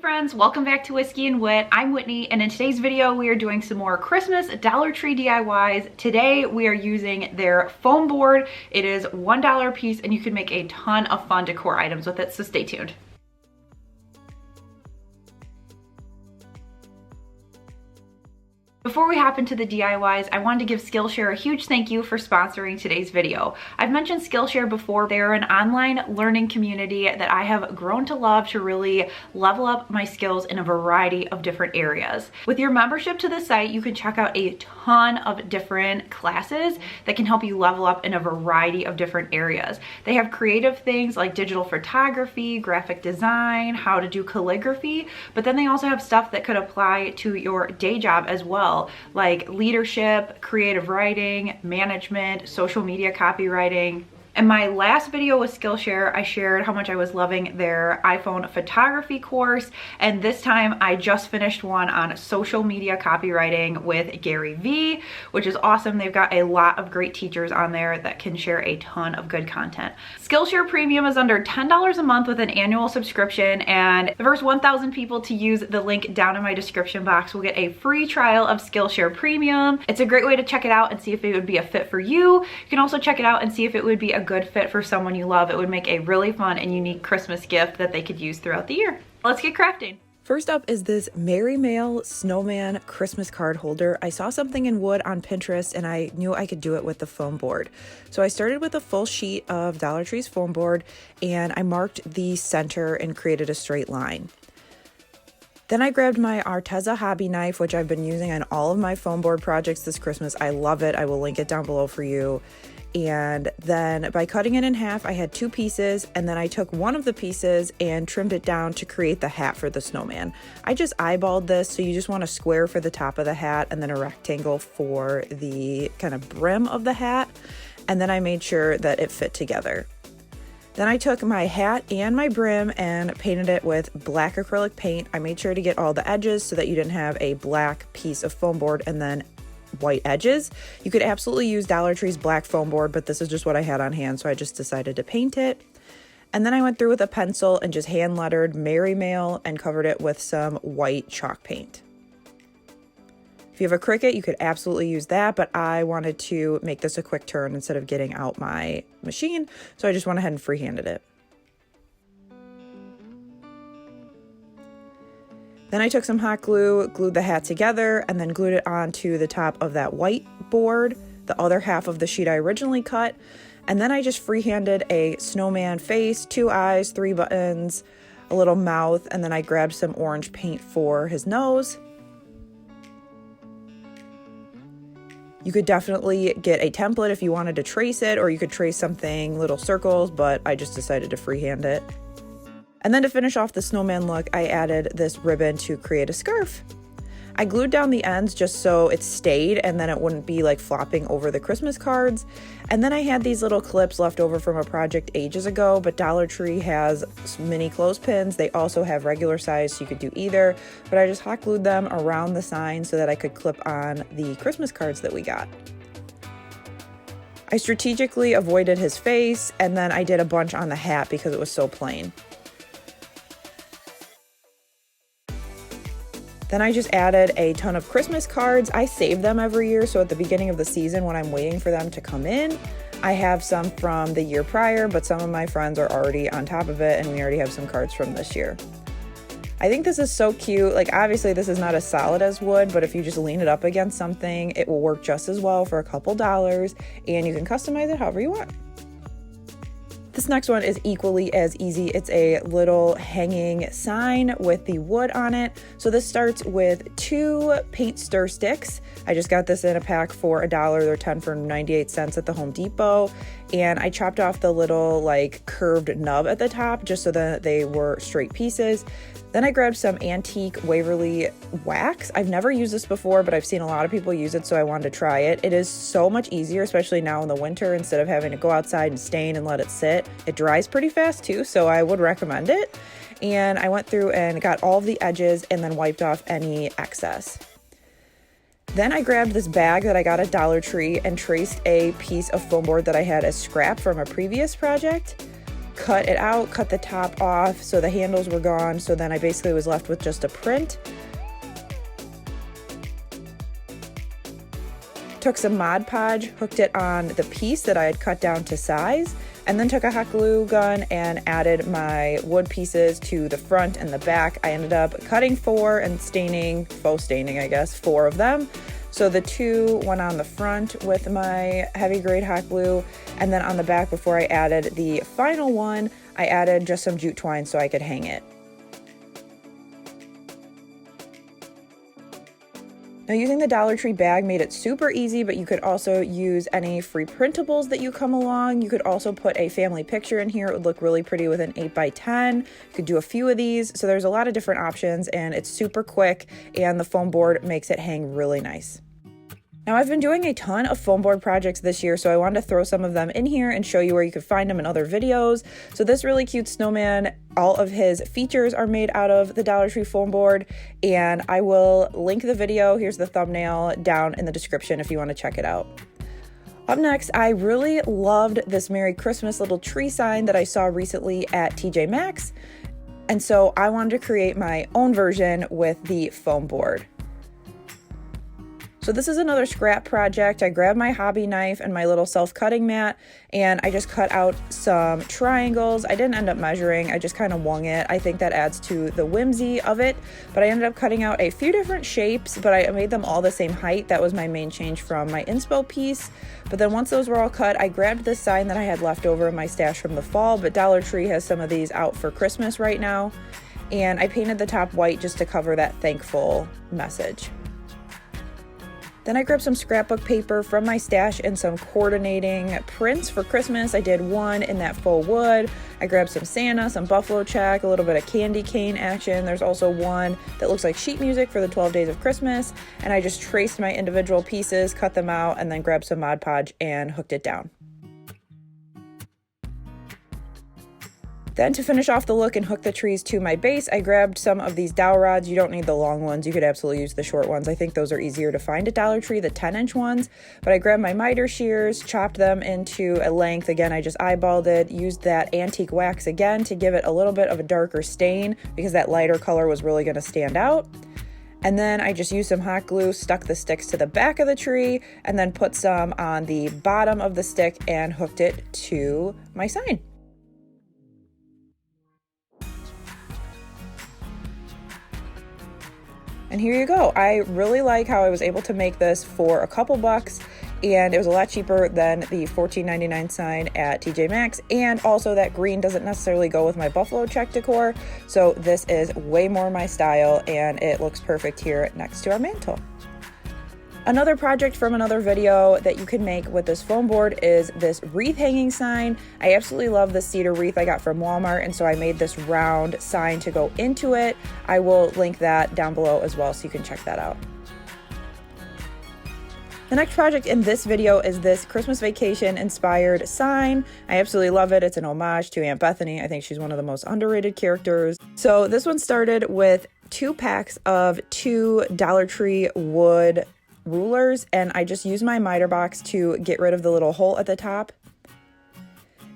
Friends, welcome back to Whiskey and Wit. I'm Whitney, and in today's video we are doing some more Christmas Dollar Tree DIYs. Today we are using their foam board. It is $1 a piece and you can make a ton of fun decor items with it, so stay tuned. Before we hop into the DIYs, I wanted to give Skillshare a huge thank you for sponsoring today's video. I've mentioned Skillshare before. They're an online learning community that I have grown to love to really level up my skills in a variety of different areas. With your membership to the site, you can check out a ton of different classes that can help you level up in a variety of different areas. They have creative things like digital photography, graphic design, how to do calligraphy, but then they also have stuff that could apply to your day job as well, like leadership, creative writing, management, social media copywriting. In my last video with Skillshare, I shared how much I was loving their iPhone photography course, and this time I just finished one on social media copywriting with Gary V, which is awesome. They've got a lot of great teachers on there that can share a ton of good content. Skillshare Premium is under $10 a month with an annual subscription, and the first 1,000 people to use the link down in my description box will get a free trial of Skillshare Premium. It's a great way to check it out and see if it would be a fit for you. You can also check it out and see if it would be a good fit for someone you love. It would make a really fun and unique Christmas gift that they could use throughout the year. Let's get crafting. First up is this Merry Mail Snowman Christmas card holder. I saw something in wood on Pinterest and I knew I could do it with the foam board. So I started with a full sheet of Dollar Tree's foam board and I marked the center and created a straight line. Then I grabbed my Arteza hobby knife, which I've been using on all of my foam board projects this Christmas. I love it. I will link it down below for you. And then by cutting it in half, I had two pieces, and then I took one of the pieces and trimmed it down to create the hat for the snowman. I just eyeballed this, so you just want a square for the top of the hat and then a rectangle for the kind of brim of the hat. And then I made sure that it fit together. Then I took my hat and my brim and painted it with black acrylic paint. I made sure to get all the edges so that you didn't have a black piece of foam board and then white edges. You could absolutely use Dollar Tree's black foam board, but this is just what I had on hand, so I just decided to paint it. And then I went through with a pencil and just hand lettered Merry Mail and covered it with some white chalk paint. If you have a Cricut, you could absolutely use that, but I wanted to make this a quick turn instead of getting out my machine, so I just went ahead and freehanded it. Then I took some hot glue, glued the hat together, and then glued it onto the top of that white board, the other half of the sheet I originally cut. And then I just freehanded a snowman face, 2 eyes, 3 buttons, a little mouth, and then I grabbed some orange paint for his nose. You could definitely get a template if you wanted to trace it, or you could trace something, little circles, but I just decided to freehand it. And then to finish off the snowman look, I added this ribbon to create a scarf. I glued down the ends just so it stayed and then it wouldn't be like flopping over the Christmas cards. And then I had these little clips left over from a project ages ago, but Dollar Tree has mini clothespins. They also have regular size, so you could do either. But I just hot glued them around the sign so that I could clip on the Christmas cards that we got. I strategically avoided his face, and then I did a bunch on the hat because it was so plain. Then I just added a ton of Christmas cards. I save them every year, so at the beginning of the season when I'm waiting for them to come in, I have some from the year prior, but some of my friends are already on top of it and we already have some cards from this year. I think this is so cute. Like, obviously this is not as solid as wood, but if you just lean it up against something, it will work just as well for a couple dollars, and you can customize it however you want. This next one is equally as easy. It's a little hanging sign with the wood on it. So this starts with 2 paint stir sticks. I just got this in a pack for $1. They're 10 for 98 cents at the Home Depot. And I chopped off the little like curved nub at the top just so that they were straight pieces. Then I grabbed some antique Waverly wax. I've never used this before, but I've seen a lot of people use it, so I wanted to try it. It is so much easier, especially now in the winter, instead of having to go outside and stain and let it sit. It dries pretty fast too, so I would recommend it. And I went through and got all of the edges and then wiped off any excess. Then I grabbed this bag that I got at Dollar Tree and traced a piece of foam board that I had as scrap from a previous project. cut it out, cut the top off so the handles were gone. So then I basically was left with just a print. Took some Mod Podge, hooked it on the piece that I had cut down to size, and then took a hot glue gun and added my wood pieces to the front and the back. I ended up cutting 4 and staining, faux staining I guess, 4 of them. So the 2 went on the front with my heavy grade hot glue, and then on the back before I added the final one, I added just some jute twine so I could hang it. Now using the Dollar Tree bag made it super easy, but you could also use any free printables that you come along. You could also put a family picture in here. It would look really pretty with an 8x10. You could do a few of these. So there's a lot of different options, and it's super quick, and the foam board makes it hang really nice. Now I've been doing a ton of foam board projects this year, so I wanted to throw some of them in here and show you where you could find them in other videos. So this really cute snowman, all of his features are made out of the Dollar Tree foam board, and I will link the video, here's the thumbnail, down in the description if you want to check it out. Up next, I really loved this Merry Christmas little tree sign that I saw recently at TJ Maxx, and so I wanted to create my own version with the foam board. So this is another scrap project. I grabbed my hobby knife and my little self-cutting mat, and I just cut out some triangles. I didn't end up measuring, I just kind of wung it. I think that adds to the whimsy of it, but I ended up cutting out a few different shapes, but I made them all the same height. That was my main change from my inspo piece. But then once those were all cut, I grabbed this sign that I had left over in my stash from the fall, but Dollar Tree has some of these out for Christmas right now, and I painted the top white just to cover that thankful message. Then I grabbed some scrapbook paper from my stash and some coordinating prints for Christmas. I did one in that faux wood. I grabbed some Santa, some buffalo check, a little bit of candy cane action. There's also one that looks like sheet music for the 12 days of Christmas. And I just traced my individual pieces, cut them out, and then grabbed some Mod Podge and hooked it down. Then to finish off the look and hook the trees to my base, I grabbed some of these dowel rods. You don't need the long ones. You could absolutely use the short ones. I think those are easier to find at Dollar Tree, the 10-inch ones. But I grabbed my miter shears, chopped them into a length. Again, I just eyeballed it, used that antique wax again to give it a little bit of a darker stain because that lighter color was really going to stand out. And then I just used some hot glue, stuck the sticks to the back of the tree, and then put some on the bottom of the stick and hooked it to my sign. And here you go. I really like how I was able to make this for a couple bucks, and it was a lot cheaper than the $14.99 sign at TJ Maxx, and also that green doesn't necessarily go with my buffalo check decor, so this is way more my style, and it looks perfect here next to our mantle. Another project from another video that you can make with this foam board is this wreath hanging sign. I absolutely love this cedar wreath I got from Walmart, and so I made this round sign to go into it. I will link that down below as well so you can check that out. The next project in this video is this Christmas vacation inspired sign. I absolutely love it. It's an homage to Aunt Bethany. I think she's one of the most underrated characters. So this one started with 2 packs of 2 Dollar Tree wood rulers, and I just used my miter box to get rid of the little hole at the top.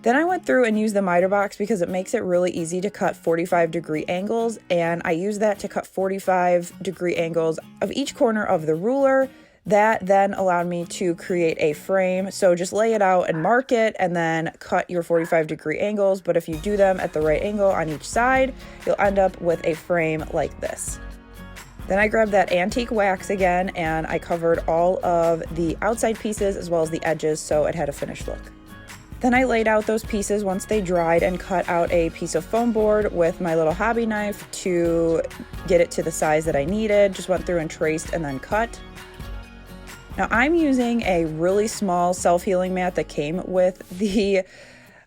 Then I went through and used the miter box because it makes it really easy to cut 45-degree angles, and I used that to cut 45-degree angles of each corner of the ruler. That then allowed me to create a frame. So just lay it out and mark it and then cut your 45-degree angles, but if you do them at the right angle on each side, you'll end up with a frame like this. Then I grabbed that antique wax again, and I covered all of the outside pieces as well as the edges so it had a finished look. Then I laid out those pieces once they dried and cut out a piece of foam board with my little hobby knife to get it to the size that I needed. Just went through and traced and then cut. Now I'm using a really small self-healing mat that came with the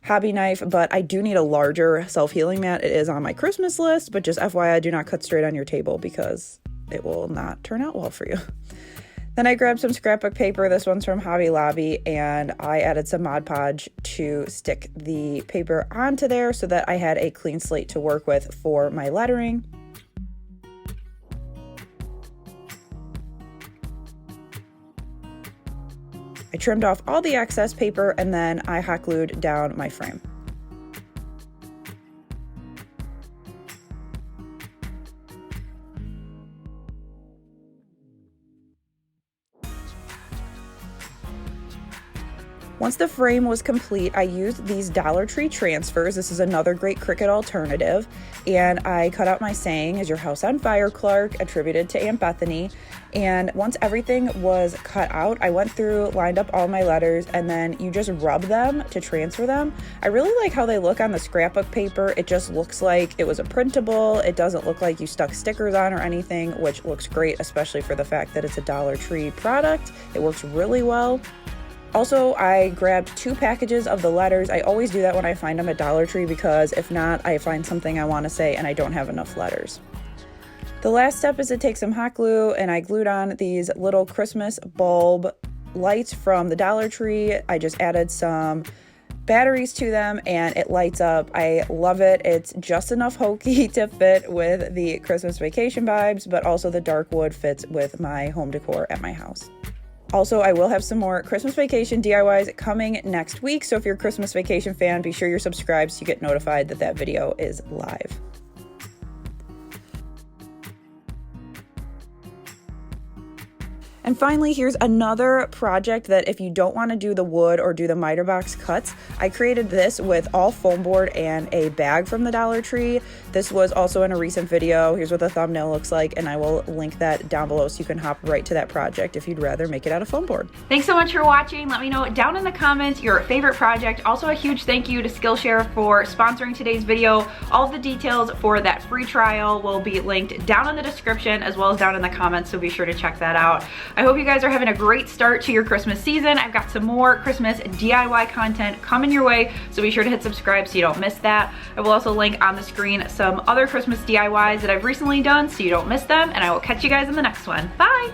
hobby knife, but I do need a larger self-healing mat. It is on my Christmas list, but just FYI, do not cut straight on your table because it will not turn out well for you. Then I grabbed some scrapbook paper. This one's from Hobby Lobby, and I added some Mod Podge to stick the paper onto there so that I had a clean slate to work with for my lettering. I trimmed off all the excess paper, and then I hot glued down my frame. Once the frame was complete, I used these Dollar Tree transfers. This is another great Cricut alternative. And I cut out my saying, "Is your house on fire, Clark?" attributed to Aunt Bethany. And once everything was cut out, I went through, lined up all my letters, and then you just rub them to transfer them. I really like how they look on the scrapbook paper. It just looks like it was a printable. It doesn't look like you stuck stickers on or anything, which looks great, especially for the fact that it's a Dollar Tree product. It works really well. Also, I grabbed 2 packages of the letters. I always do that when I find them at Dollar Tree because if not, I find something I want to say and I don't have enough letters. The last step is to take some hot glue, and I glued on these little Christmas bulb lights from the Dollar Tree. I just added some batteries to them and it lights up. I love it. It's just enough hokey to fit with the Christmas Vacation vibes, but also the dark wood fits with my home decor at my house. Also, I will have some more Christmas Vacation DIYs coming next week, so if you're a Christmas Vacation fan, be sure you're subscribed so you get notified that that video is live. And finally, here's another project that if you don't want to do the wood or do the miter box cuts, I created this with all foam board and a bag from the Dollar Tree. This was also in a recent video. Here's what the thumbnail looks like, and I will link that down below so you can hop right to that project if you'd rather make it out of foam board. Thanks so much for watching. Let me know down in the comments your favorite project. Also, a huge thank you to Skillshare for sponsoring today's video. All of the details for that free trial will be linked down in the description as well as down in the comments, so be sure to check that out. I hope you guys are having a great start to your Christmas season. I've got some more Christmas DIY content coming your way, so be sure to hit subscribe so you don't miss that. I will also link on the screen some other Christmas DIYs that I've recently done so you don't miss them, and I will catch you guys in the next one. Bye!